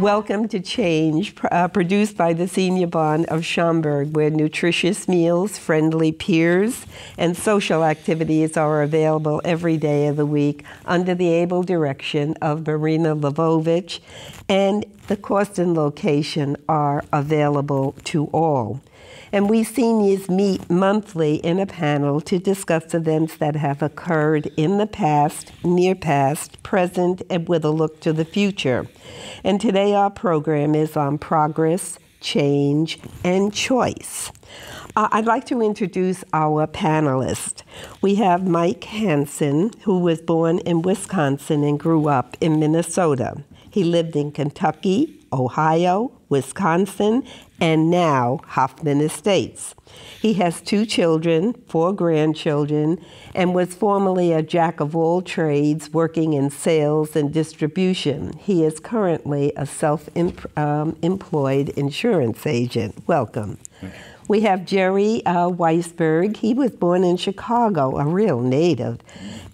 Welcome to Change, produced by the Senior Bond of Schaumburg, where nutritious meals, friendly peers, and social activities are available every day of the week under the able direction of Marina Lvovich, and the cost and location are available to all. And we seniors meet monthly in a panel to discuss events that have occurred in the past, near past, present, and with a look to the future. And today our program is on progress, change, and choice. I'd like to introduce our panelists. We have Mike Hansen, who was born in Wisconsin and grew up in Minnesota. He lived in Kentucky, Ohio, Wisconsin, and now Hoffman Estates. He has 2 children, 4 grandchildren, and was formerly a jack of all trades working in sales and distribution. He is currently a self-employed insurance agent. Welcome. We have Jerry Weisberg. He was born in Chicago, a real native,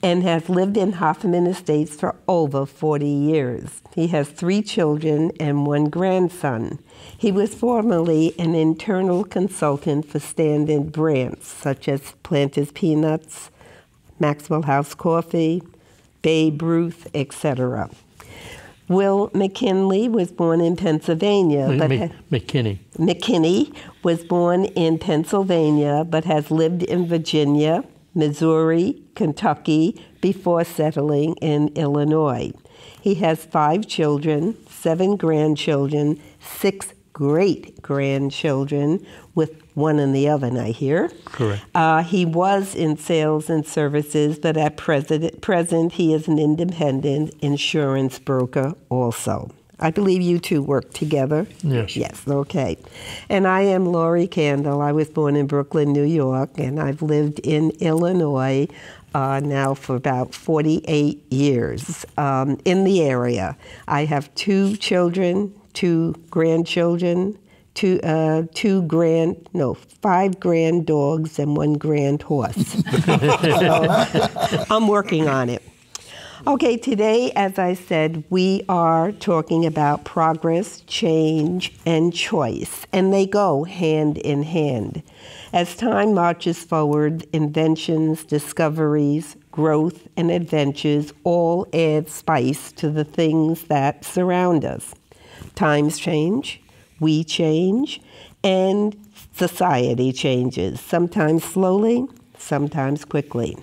and has lived in Hoffman Estates for over 40 years. He has 3 children and 1 grandson. He was formerly an internal consultant for Standard brands, such as Planters Peanuts, Maxwell House Coffee, Babe Ruth, etc. Will McKinley was born in Pennsylvania. McKinney was born in Pennsylvania, but has lived in Virginia, Missouri, Kentucky, before settling in Illinois. He has 5 children, 7 grandchildren, 6 great-grandchildren, with 1 in the oven, I hear. Correct. He was in sales and services, but at present he is an independent insurance broker also. I believe you 2 work together? Yes. Yes, okay. And I am Laurie Candle. I was born in Brooklyn, New York, and I've lived in Illinois now for about 48 years in the area. I have 2 children, 2 grandchildren, 5 grand dogs and 1 grand horse. So I'm working on it. Okay, today, as I said, we are talking about progress, change, and choice, and they go hand in hand. As time marches forward, inventions, discoveries, growth, and adventures all add spice to the things that surround us. Times change, we change, and society changes, sometimes slowly, sometimes quickly.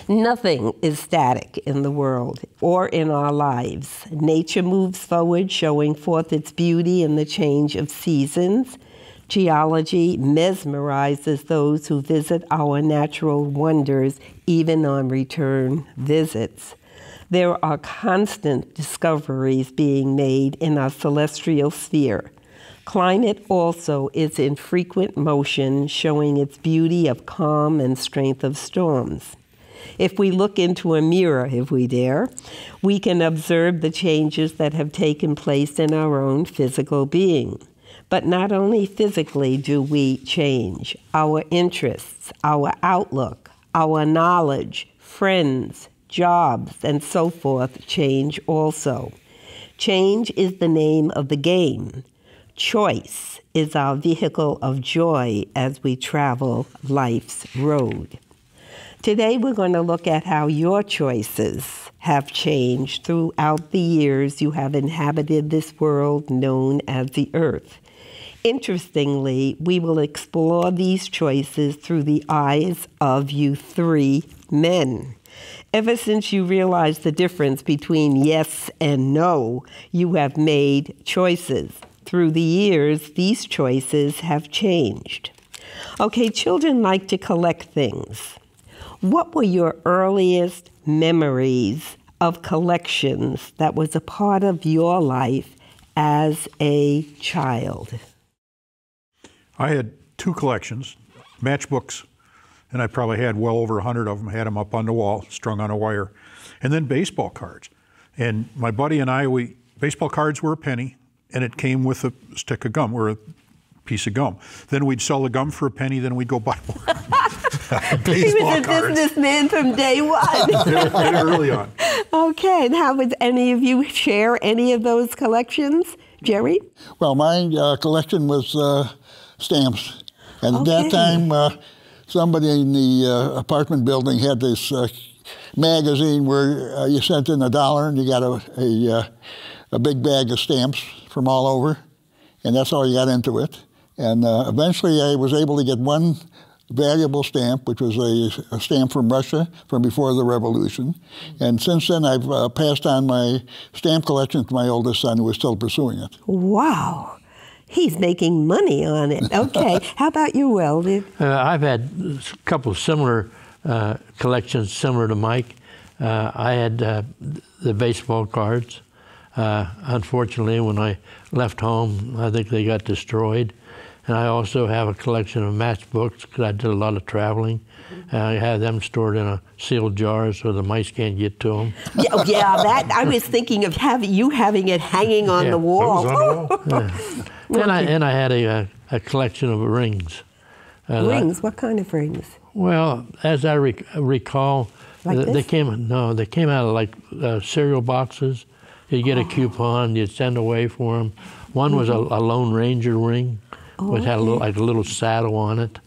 Nothing is static in the world or in our lives. Nature moves forward, showing forth its beauty in the change of seasons. Geology mesmerizes those who visit our natural wonders, even on return visits. There are constant discoveries being made in our celestial sphere. Climate also is in frequent motion, showing its beauty of calm and strength of storms. If we look into a mirror, if we dare, we can observe the changes that have taken place in our own physical being. But not only physically do we change, our interests, our outlook, our knowledge, friends, jobs, and so forth change also. Change is the name of the game. Choice is our vehicle of joy as we travel life's road. Today we're going to look at how your choices have changed throughout the years you have inhabited this world known as the Earth. Interestingly, we will explore these choices through the eyes of you 3 men. Ever since you realized the difference between yes and no, you have made choices. Through the years, these choices have changed. Okay, children like to collect things. What were your earliest memories of collections that was a part of your life as a child? I had 2 collections, matchbooks, and I probably had well over 100 of them, had them up on the wall, strung on a wire, and then baseball cards. And my buddy and I, baseball cards were a penny, and it came with a stick of gum or a piece of gum. Then we'd sell the gum for a penny, then we'd go buy more. He was a businessman from day one. Very early on. Okay, and how would any of you share any of those collections? Jerry? Well, my collection was stamps. And at that time, somebody in the apartment building had this magazine where you sent in $1 and you got a big bag of stamps from all over, and that's how you got into it. And eventually I was able to get one valuable stamp, which was a stamp from Russia from before the revolution. And since then I've passed on my stamp collection to my oldest son, who is still pursuing it. Wow. He's making money on it. Okay. How about you, Will? I've had a couple of similar collections similar to Mike. I had the baseball cards. Unfortunately, when I left home, I think they got destroyed. And I also have a collection of matchbooks because I did a lot of traveling. I have them stored in a sealed jar so the mice can't get to them. Yeah, that I was thinking of you having it hanging on the wall. That was on the wall. And I had a collection of rings. Rings? What kind of rings? Well, as I recall, Like they came out of like cereal boxes. You'd get a coupon, you'd send away for them. One was a Lone Ranger ring, which had a little saddle on it.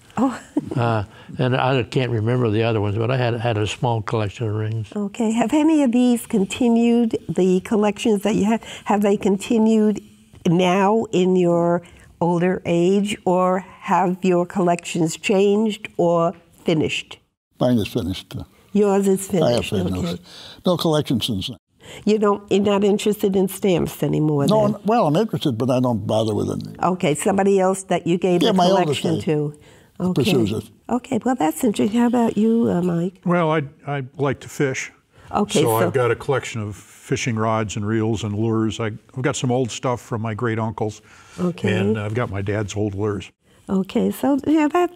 And I can't remember the other ones, but I had a small collection of rings. Okay. Have any of these continued, the collections that you have they continued now in your older age, or have your collections changed or finished? Mine is finished. Yours is finished. I have said no collection since then. You're not interested in stamps anymore? No, then? well, I'm interested, but I don't bother with it. Okay, somebody else that you gave the collection to. Okay. Pursues it. Okay, well, that's interesting. How about you, Mike? Well, I like to fish. Okay, so I've got a collection of fishing rods and reels and lures. I've got some old stuff from my great uncles. Okay. And I've got my dad's old lures. Okay, so yeah, that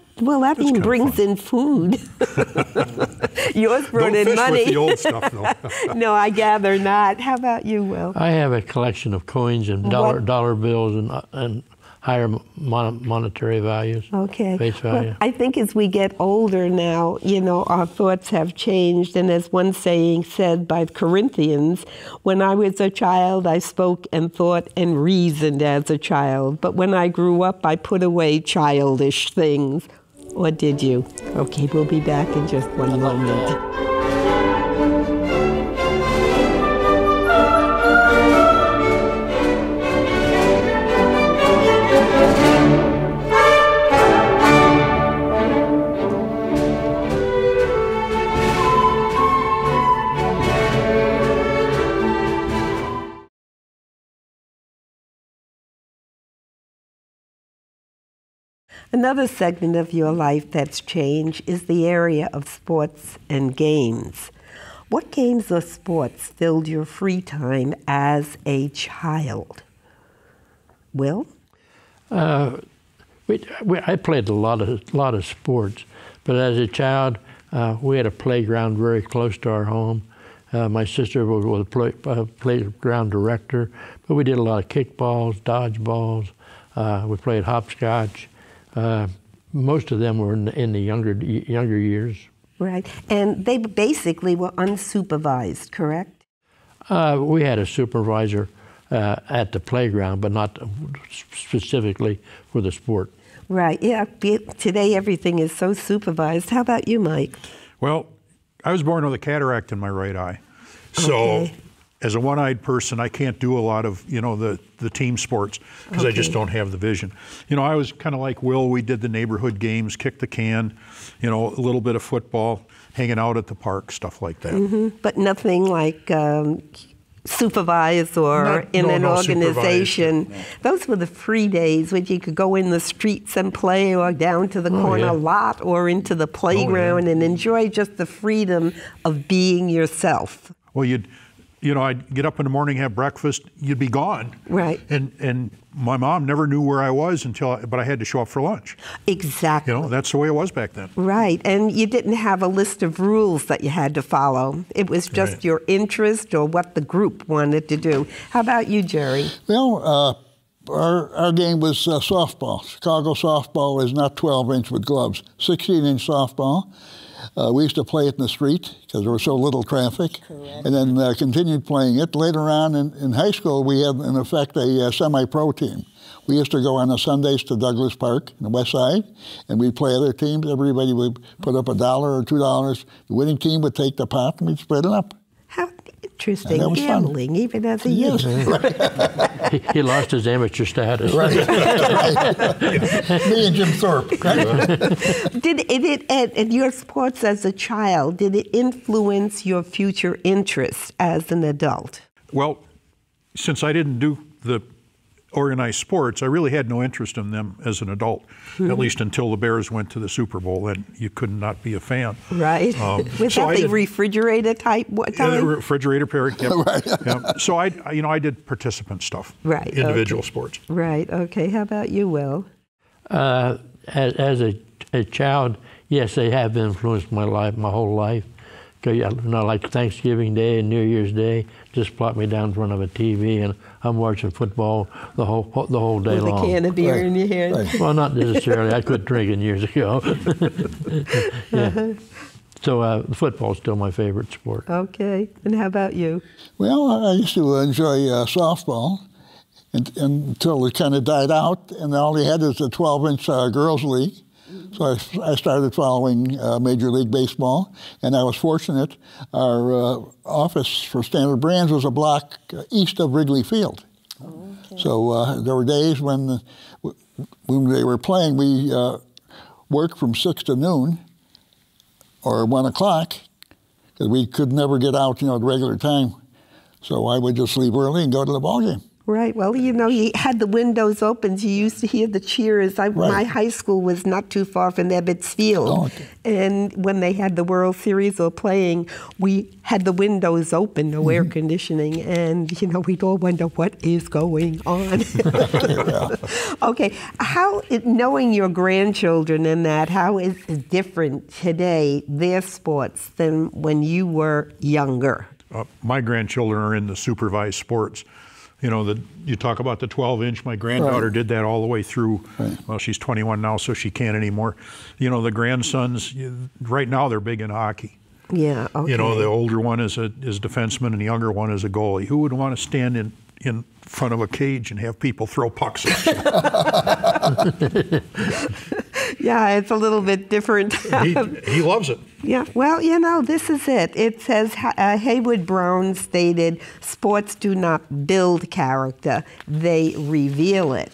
even brings in food. Yours brought in money. Don't fish with the old stuff, though. No, I gather not. How about you, Will? I have a collection of coins and dollar bills and higher monetary values. Okay. Face value. Well, I think as we get older now, our thoughts have changed. And as one saying said by Corinthians, when I was a child, I spoke and thought and reasoned as a child. But when I grew up, I put away childish things. Or did you? Okay, we'll be back in just one moment. Another segment of your life that's changed is the area of sports and games. What games or sports filled your free time as a child? Will? I played a lot of sports, but as a child, we had a playground very close to our home. My sister was a playground director, but we did a lot of kickballs, dodgeballs. We played hopscotch. Most of them were in the younger years. Right, and they basically were unsupervised, correct? We had a supervisor at the playground, but not specifically for the sport. Right, yeah, today everything is so supervised. How about you, Mike? Well, I was born with a cataract in my right eye. So as a one-eyed person, I can't do a lot of, the team sports because I just don't have the vision. I was kind of like Will. We did the neighborhood games, kick the can, a little bit of football, hanging out at the park, stuff like that. Mm-hmm. But nothing like supervised or in an organization. Those were the free days when you could go in the streets and play, or down to the corner lot, or into the playground and enjoy just the freedom of being yourself. Well, I'd get up in the morning, have breakfast, you'd be gone. Right. And my mom never knew where I was but I had to show up for lunch. Exactly. That's the way it was back then. Right. And you didn't have a list of rules that you had to follow. It was just your interest or what the group wanted to do. How about you, Jerry? Well, our game was softball. Chicago softball is not 12-inch with gloves, 16-inch softball. We used to play it in the street because there was so little traffic. Correct. And then continued playing it. Later on in high school, we had, in effect, a semi-pro team. We used to go on the Sundays to Douglas Park in the West Side, and we'd play other teams. Everybody would put up $1 or $2. The winning team would take the pot, and we'd split it up. How interesting. Gambling, even as a youth. He lost his amateur status. Right. Me and Jim Thorpe. Did it, and your sports as a child, did it influence your future interests as an adult? Well, since I didn't do the organized sports, I really had no interest in them as an adult, at least until the Bears went to the Super Bowl, and you could not be a fan. Right. Was that the refrigerator type time? Refrigerator period, yep. Right. Yep. So I did participant stuff, right? Individual sports. Right. Okay. How about you, Will? As a child, yes, they have influenced my life, my whole life. Like Thanksgiving Day and New Year's Day, just plop me down in front of a TV and I'm watching football the whole day long. With a can of beer in your hand. Right. Well, not necessarily. I quit drinking years ago. Yeah. So football's still my favorite sport. Okay. And how about you? Well, I used to enjoy softball until it kind of died out, and all they had was a 12-inch girls' league. So I started following Major League Baseball, and I was fortunate. Our office for Standard Brands was a block east of Wrigley Field. Oh, okay. So there were days when they were playing, we worked from 6 to noon or 1 o'clock, because we could never get out, at regular time. So I would just leave early and go to the ball game. Right. Well, you had the windows open, so you used to hear the cheers. Right. My high school was not too far from Ebbets Field. Oh, okay. And when they had the World Series or playing, we had the windows open, no air conditioning, and, we'd all wonder what is going on. Okay. Knowing your grandchildren and that, how is it different today, their sports, than when you were younger? My grandchildren are in the supervised sports. You talk about the 12-inch. My granddaughter did that all the way through. Right. Well, she's 21 now, so she can't anymore. The grandsons, right now they're big in hockey. Yeah, okay. The older one is a defenseman and the younger one is a goalie. Who would want to stand in front of a cage and have people throw pucks at you? Yeah, it's a little bit different. He loves it. Yeah, well, this is it. It says, Haywood Brown stated, sports do not build character, they reveal it.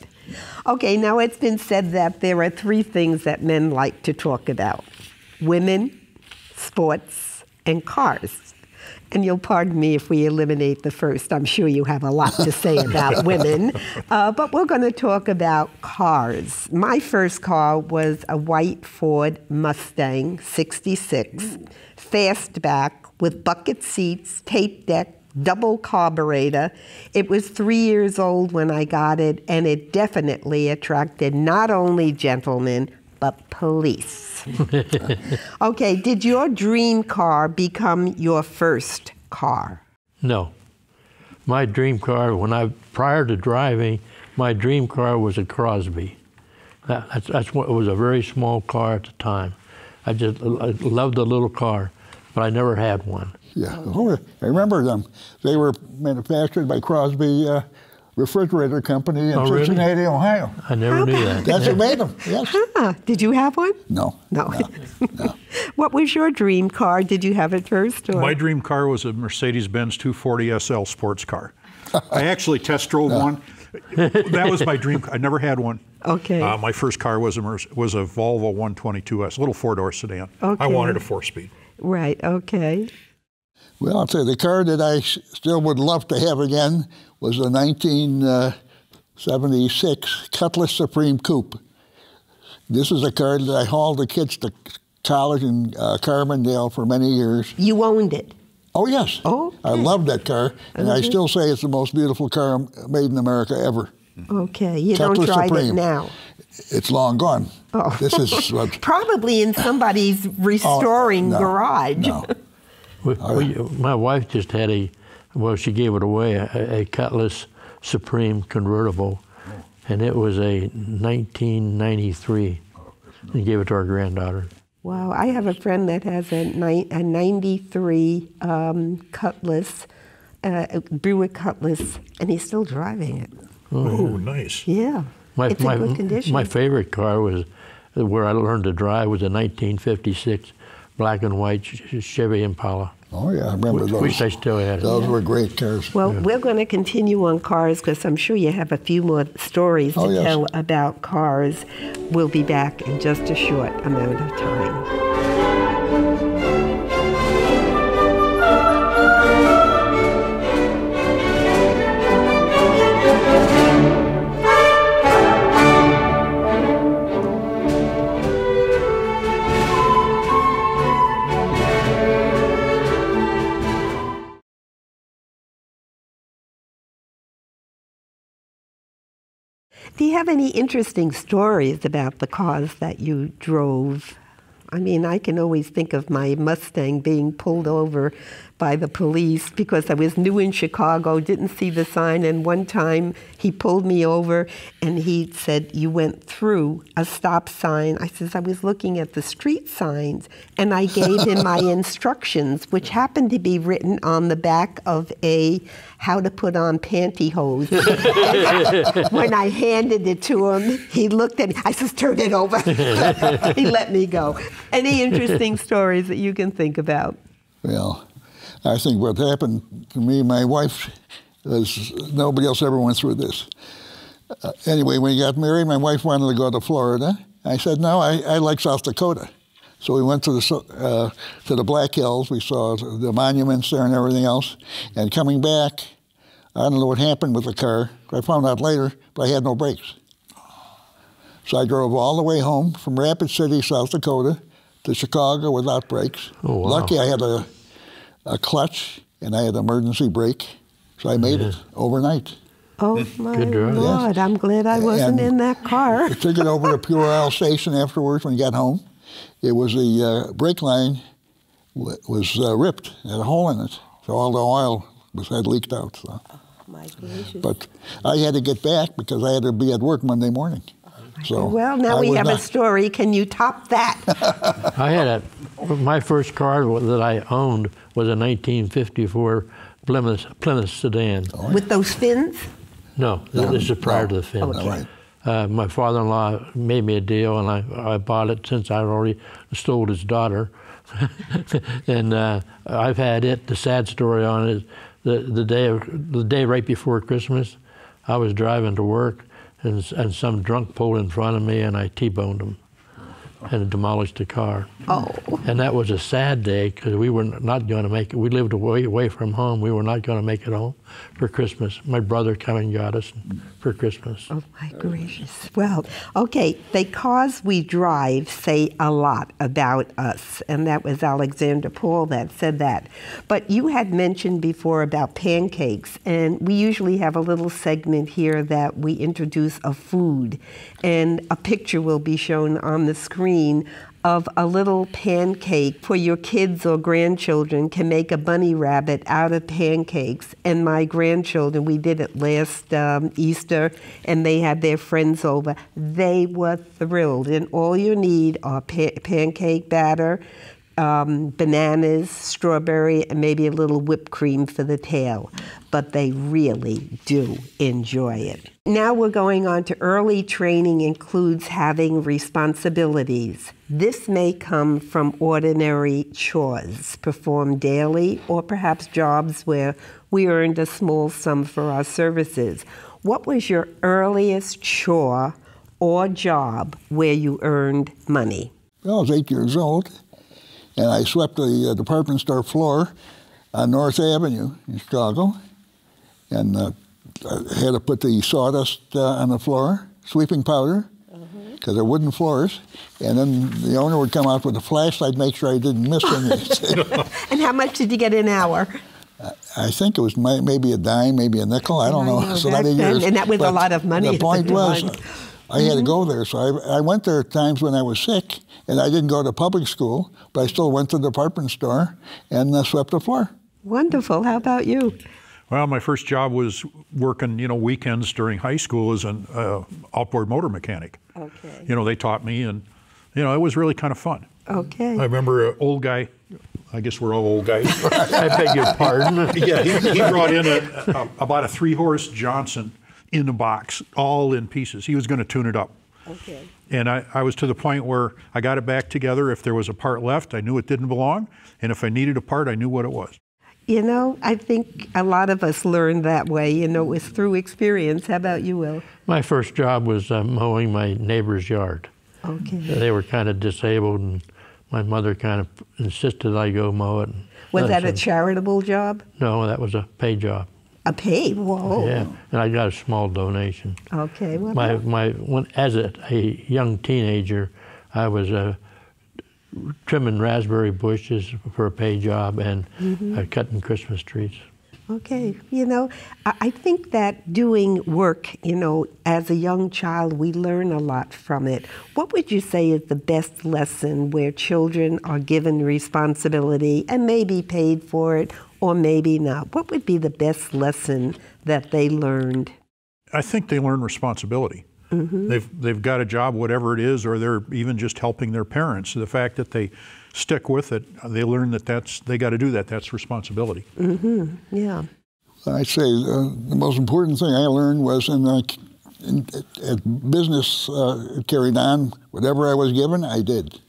Okay, now it's been said that there are 3 things that men like to talk about: women, sports, and cars. And you'll pardon me if we eliminate the first. I'm sure you have a lot to say about women. But we're going to talk about cars. My first car was a white Ford Mustang 66, fastback with bucket seats, tape deck, double carburetor. It was 3 years old when I got it, and it definitely attracted not only gentlemen, but police. Okay, did your dream car become your first car? No. My dream car, prior to driving, my dream car was a Crosby. That's what, it was a very small car at the time. I loved the little car, but I never had one. Yeah, I remember them. They were manufactured by Crosby Refrigerator Company in Cincinnati, really? Ohio. I never knew that. That's who made them, yes. Huh. Did you have one? No. What was your dream car? Did you have it first? Or? My dream car was a Mercedes-Benz 240 SL sports car. I actually test drove one. That was my dream. I never had one. Okay. My first car was a Volvo 122S, a little 4-door sedan. Okay. I wanted a 4-speed. Right, okay. Well, I'll tell you, the car that I still would love to have again was a 1976 Cutlass Supreme Coupe. This is a car that I hauled the kids to college in Carbondale for many years. You owned it? Oh, yes. Oh, okay. I love that car, and I still say it's the most beautiful car made in America ever. Okay, you Cutlass don't drive Supreme. it now? It's long gone. Oh. This is what... Probably in somebody's restoring garage. No. My wife just had she gave it away, a Cutlass Supreme convertible. and it was a 1993. We gave it to our granddaughter. Wow, I have a friend that has a 93 Cutlass, Buick Cutlass, and he's still driving it. Oh, nice. Yeah, it's in good condition. My favorite car was, where I learned to drive, was a 1956 black and white Chevy Impala. Oh yeah, I remember those. Wish I still had it. Those were great cars. Well, we're going to continue on cars because I'm sure you have a few more stories to yes. tell about cars. We'll be back in just a short amount of time. Do you have any interesting stories about the cars that you drove? I mean, I can always think of my Mustang being pulled over by the police because I was new in Chicago, didn't see the sign, and one time he pulled me over and he said, "You went through a stop sign." I says, "I was looking at the street signs," and I gave him my instructions, which happened to be written on the back of a how to put on pantyhose. When I handed it to him, he looked at me. I says, "Turn it over." He let me go. Any interesting stories that you can think about? Well, I think what happened to me, my wife, is nobody else ever went through this. Anyway, when we got married, my wife wanted to go to Florida. I said, "No, I like South Dakota." So we went to the Black Hills. We saw the monuments there and everything else. And coming back, I don't know what happened with the car. I found out later, but I had no brakes. So I drove all the way home from Rapid City, South Dakota, to Chicago without brakes. Oh, wow. Lucky I had a clutch and I had an emergency brake, so I made it overnight. Oh my Good drive. Lord, I'm glad I wasn't in that car. I took it over to Pure Oil Station afterwards when we got home. It was the brake line was ripped, had a hole in it, so all the oil had leaked out. So. Oh my gracious. But I had to get back because I had to be at work Monday morning. So well, now we have a story. Can you top that? I had my first car that I owned was a 1954 Plymouth sedan. With those fins? No, this is prior to the fins. Okay. Right. My father-in-law made me a deal, and I bought it since I already stole his daughter. And I've had it. The sad story on it is the day right before Christmas, I was driving to work, and some drunk pulled in front of me, and I T-boned him and demolished the car. Oh. And that was a sad day because we were not going to make it. We lived away from home. We were not going to make it home for Christmas. My brother came and got us for Christmas. Oh my gracious. Well, okay, the cars we drive say a lot about us, and that was Alexander Paul that said that. But you had mentioned before about pancakes, and we usually have a little segment here that we introduce a food, and a picture will be shown on the screen of a little pancake for your kids or grandchildren can make a bunny rabbit out of pancakes. And my grandchildren, we did it last Easter, and they had their friends over. They were thrilled. And all you need are pancake batter, bananas, strawberry, and maybe a little whipped cream for the tail. But they really do enjoy it. Now we're going on to early training includes having responsibilities. This may come from ordinary chores performed daily or perhaps jobs where we earned a small sum for our services. What was your earliest chore or job where you earned money? Well, I was 8 years old, and I swept the department store floor on North Avenue in Chicago, and I had to put the sawdust on the floor, sweeping powder, because they're wooden floors, and then the owner would come out with a flashlight, make sure I didn't miss anything. And how much did you get an hour? I think it was maybe a dime, maybe a nickel, I don't know. It's a lot of years. And that was a lot of money. The point was, I had to go there, so I went there at times when I was sick, and I didn't go to public school, but I still went to the department store and swept the floor. Wonderful. How about you? Well, my first job was working, weekends during high school as an outboard motor mechanic. Okay. They taught me, and it was really kind of fun. Okay. I remember an old guy. I guess we're all old guys. I beg your pardon. Yeah, he brought in about a 3-horse Johnson in a box, all in pieces. He was going to tune it up. Okay. And I was to the point where I got it back together. If there was a part left, I knew it didn't belong. And if I needed a part, I knew what it was. I think a lot of us learned that way. It was through experience. How about you, Will? My first job was mowing my neighbor's yard. Okay. They were kind of disabled, and my mother kind of insisted I go mow it. Was that a charitable job? No, that was a pay job. A pay? Whoa. Yeah, and I got a small donation. Okay. Well, As a young teenager, I was trimming raspberry bushes for a pay job and cutting Christmas trees. okay. I think that doing work, as a young child, we learn a lot from it. What would you say is the best lesson where children are given responsibility and maybe paid for it or maybe not? What would be the best lesson that they learned? I think they learn responsibility. They've got a job, whatever it is, or they're even just helping their parents. The fact that they stick with it, they learn that they got to do that. That's responsibility. Yeah. I'd say the most important thing I learned was in business carried on. Whatever I was given, I did.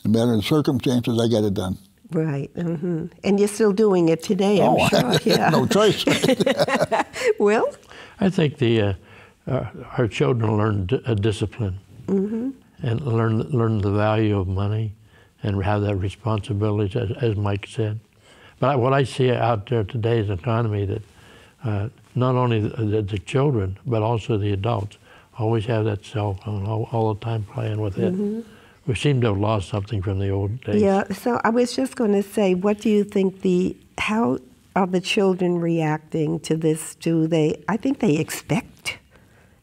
No matter the circumstances, I got it done. Right. And you're still doing it today, I'm sure. Yeah. No choice. Will? I think our children learn discipline and learn the value of money and have that responsibility, as Mike said. But what I see out there today's economy, that not only the children, but also the adults always have that cell phone all the time playing with it. We seem to have lost something from the old days. Yeah, so I was just going to say, what do you think how are the children reacting to this? I think they expect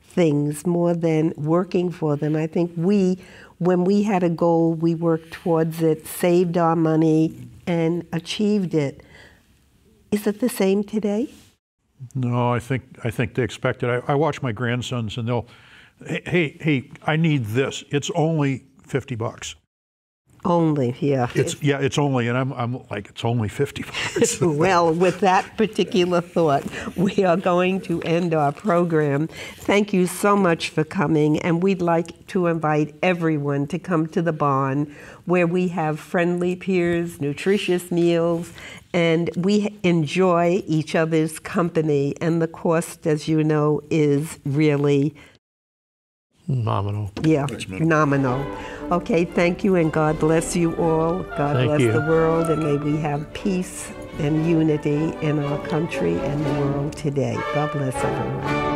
things more than working for them. I think when we had a goal, we worked towards it, saved our money, and achieved it. Is it the same today? No, I think they expect it. I watch my grandsons, and they'll, hey, I need this. It's only $50. Only, yeah. It's only, and I'm like, it's only $50. Well, with that particular thought, we are going to end our program. Thank you so much for coming, and we'd like to invite everyone to come to the barn where we have friendly peers, nutritious meals, and we enjoy each other's company, and the cost, as you know, is really nominal. Yeah, nominal. Okay, thank you, and God bless you all. God bless the world, and may we have peace and unity in our country and the world today. God bless everyone.